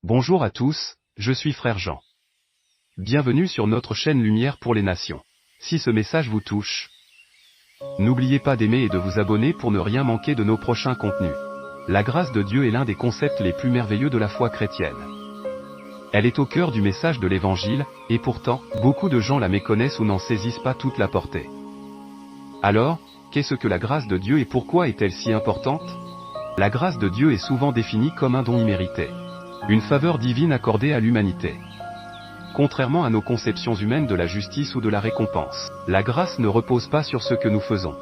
Bonjour à tous, je suis Frère Jean. Bienvenue sur notre chaîne Lumière pour les Nations. Si ce message vous touche, n'oubliez pas d'aimer et de vous abonner pour ne rien manquer de nos prochains contenus. La grâce de Dieu est l'un des concepts les plus merveilleux de la foi chrétienne. Elle est au cœur du message de l'Évangile, et pourtant, beaucoup de gens la méconnaissent ou n'en saisissent pas toute la portée. Alors, qu'est-ce que la grâce de Dieu et pourquoi est-elle si importante? La grâce de Dieu est souvent définie comme un don immérité. Une faveur divine accordée à l'humanité. Contrairement à nos conceptions humaines de la justice ou de la récompense, la grâce ne repose pas sur ce que nous faisons,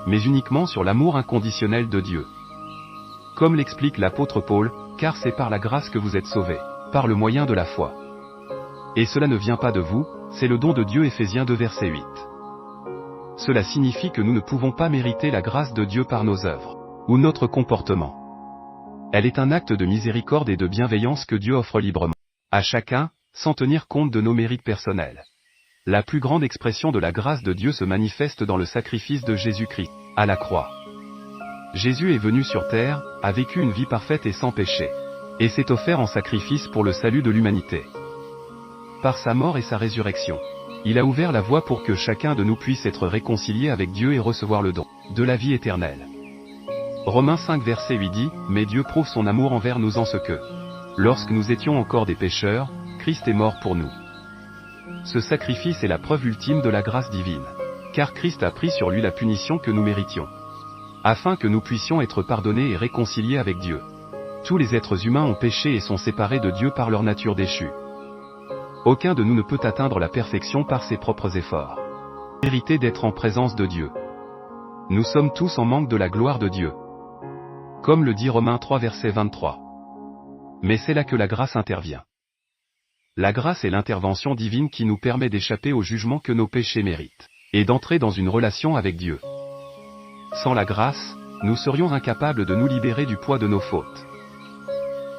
mais uniquement sur l'amour inconditionnel de Dieu. Comme l'explique l'apôtre Paul, car c'est par la grâce que vous êtes sauvés, par le moyen de la foi. Et cela ne vient pas de vous, c'est le don de Dieu. Éphésiens 2 verset 8. Cela signifie que nous ne pouvons pas mériter la grâce de Dieu par nos œuvres, ou notre comportement. Elle est un acte de miséricorde et de bienveillance que Dieu offre librement à chacun, sans tenir compte de nos mérites personnels. La plus grande expression de la grâce de Dieu se manifeste dans le sacrifice de Jésus-Christ, à la croix. Jésus est venu sur terre, a vécu une vie parfaite et sans péché, et s'est offert en sacrifice pour le salut de l'humanité. Par sa mort et sa résurrection, il a ouvert la voie pour que chacun de nous puisse être réconcilié avec Dieu et recevoir le don de la vie éternelle. Romains 5 verset 8 dit, « Mais Dieu prouve son amour envers nous en ce que, lorsque nous étions encore des pécheurs, Christ est mort pour nous. » Ce sacrifice est la preuve ultime de la grâce divine. Car Christ a pris sur lui la punition que nous méritions, afin que nous puissions être pardonnés et réconciliés avec Dieu. Tous les êtres humains ont péché et sont séparés de Dieu par leur nature déchue. Aucun de nous ne peut atteindre la perfection par ses propres efforts. Mériter d'être en présence de Dieu. Nous sommes tous en manque de la gloire de Dieu. Comme le dit Romains 3 verset 23. Mais c'est là que la grâce intervient. La grâce est l'intervention divine qui nous permet d'échapper au jugement que nos péchés méritent, et d'entrer dans une relation avec Dieu. Sans la grâce, nous serions incapables de nous libérer du poids de nos fautes.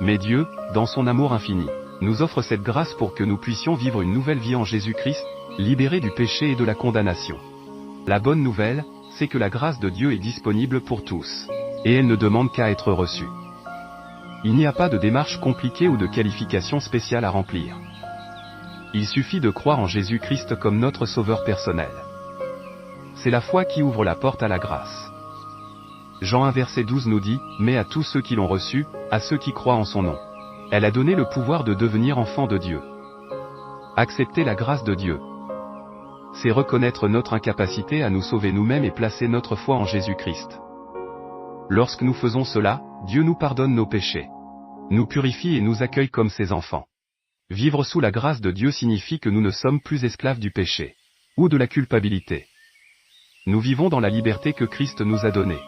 Mais Dieu, dans son amour infini, nous offre cette grâce pour que nous puissions vivre une nouvelle vie en Jésus-Christ, libérés du péché et de la condamnation. La bonne nouvelle, c'est que la grâce de Dieu est disponible pour tous, et elle ne demande qu'à être reçue. Il n'y a pas de démarche compliquée ou de qualification spéciale à remplir. Il suffit de croire en Jésus-Christ comme notre sauveur personnel. C'est la foi qui ouvre la porte à la grâce. Jean 1 verset 12 nous dit, « Mais à tous ceux qui l'ont reçu, à ceux qui croient en son nom, elle a donné le pouvoir de devenir enfants de Dieu. » Accepter la grâce de Dieu, c'est reconnaître notre incapacité à nous sauver nous-mêmes et placer notre foi en Jésus-Christ. Lorsque nous faisons cela, Dieu nous pardonne nos péchés, nous purifie et nous accueille comme ses enfants. Vivre sous la grâce de Dieu signifie que nous ne sommes plus esclaves du péché, ou de la culpabilité. Nous vivons dans la liberté que Christ nous a donnée.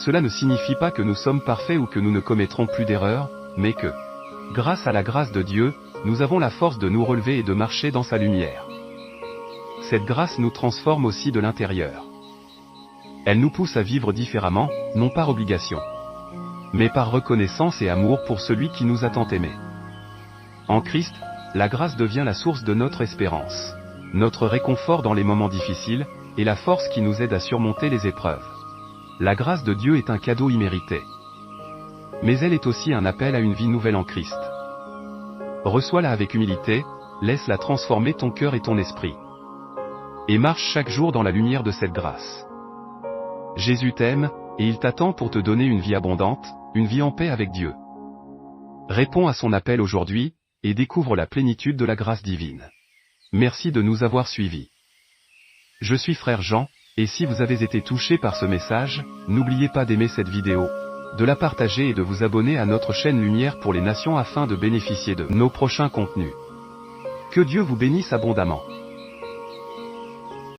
Cela ne signifie pas que nous sommes parfaits ou que nous ne commettrons plus d'erreurs, mais que, grâce à la grâce de Dieu, nous avons la force de nous relever et de marcher dans sa lumière. Cette grâce nous transforme aussi de l'intérieur. Elle nous pousse à vivre différemment, non par obligation, mais par reconnaissance et amour pour celui qui nous a tant aimés. En Christ, la grâce devient la source de notre espérance, notre réconfort dans les moments difficiles, et la force qui nous aide à surmonter les épreuves. La grâce de Dieu est un cadeau immérité. Mais elle est aussi un appel à une vie nouvelle en Christ. Reçois-la avec humilité, laisse-la transformer ton cœur et ton esprit. Et marche chaque jour dans la lumière de cette grâce. Jésus t'aime, et il t'attend pour te donner une vie abondante, une vie en paix avec Dieu. Réponds à son appel aujourd'hui, et découvre la plénitude de la grâce divine. Merci de nous avoir suivis. Je suis Frère Jean, et si vous avez été touché par ce message, n'oubliez pas d'aimer cette vidéo, de la partager et de vous abonner à notre chaîne Lumière pour les Nations afin de bénéficier de nos prochains contenus. Que Dieu vous bénisse abondamment.